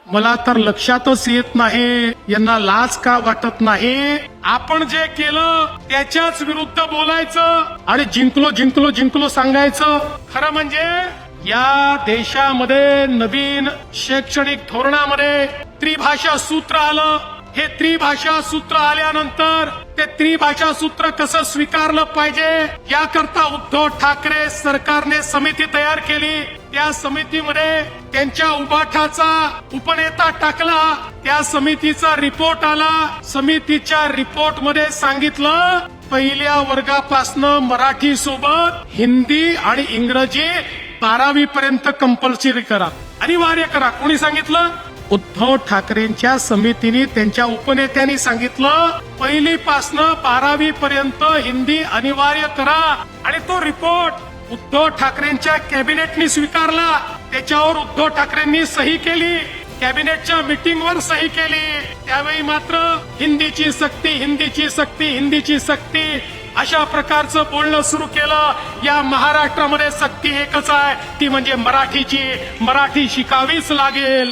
मला तर लक्षातच येत नाही यांना लाज का वाटत नाही. आपण जे केलं त्याच्याच विरुद्ध बोलायचं आणि जिंकलो जिंकलो जिंकलो सांगायचं. खरं म्हणजे या देशामध्ये नवीन शैक्षणिक धोरणामध्ये त्रिभाषा सूत्र आलं. हे त्रिभाषा सूत्र आल्यानंतर ते त्रिभाषा सूत्र कसं स्वीकारलं पाहिजे याकरता उद्धव ठाकरे सरकारने समिती तयार केली. त्या समितीमध्ये त्यांच्या उभाठाचा उपनेता टाकला. त्या समितीचा रिपोर्ट आला. समितीच्या रिपोर्ट मध्ये सांगितलं पहिल्या वर्गापासनं मराठी सोबत हिंदी आणि इंग्रजी 12वी पर्यंत कंपल्सरी करा, अनिवार्य करा. कोणी सांगितलं? उद्धव ठाकरेंच्या समितीने त्यांच्या उपनेत्यांनी सांगितलं पहिलीपासनं 12वी पर्यंत हिंदी अनिवार्य करा. आणि तो रिपोर्ट उद्धव ठाकरेंच्या कॅबिनेटने स्वीकारला. त्याच्यावर उद्धव ठाकरेंनी सही केली. कॅबिनेटच्या मीटिंगवर सही केली. त्यावेळी मात्र हिंदीची सक्ती, हिंदीची सक्ती, हिंदीची सक्ती अशा प्रकारचं बोलणं सुरू केलं. या महाराष्ट्रामध्ये सक्ती एकच आहे, ती म्हणजे मराठीची. मराठी शिकावीच लागेल.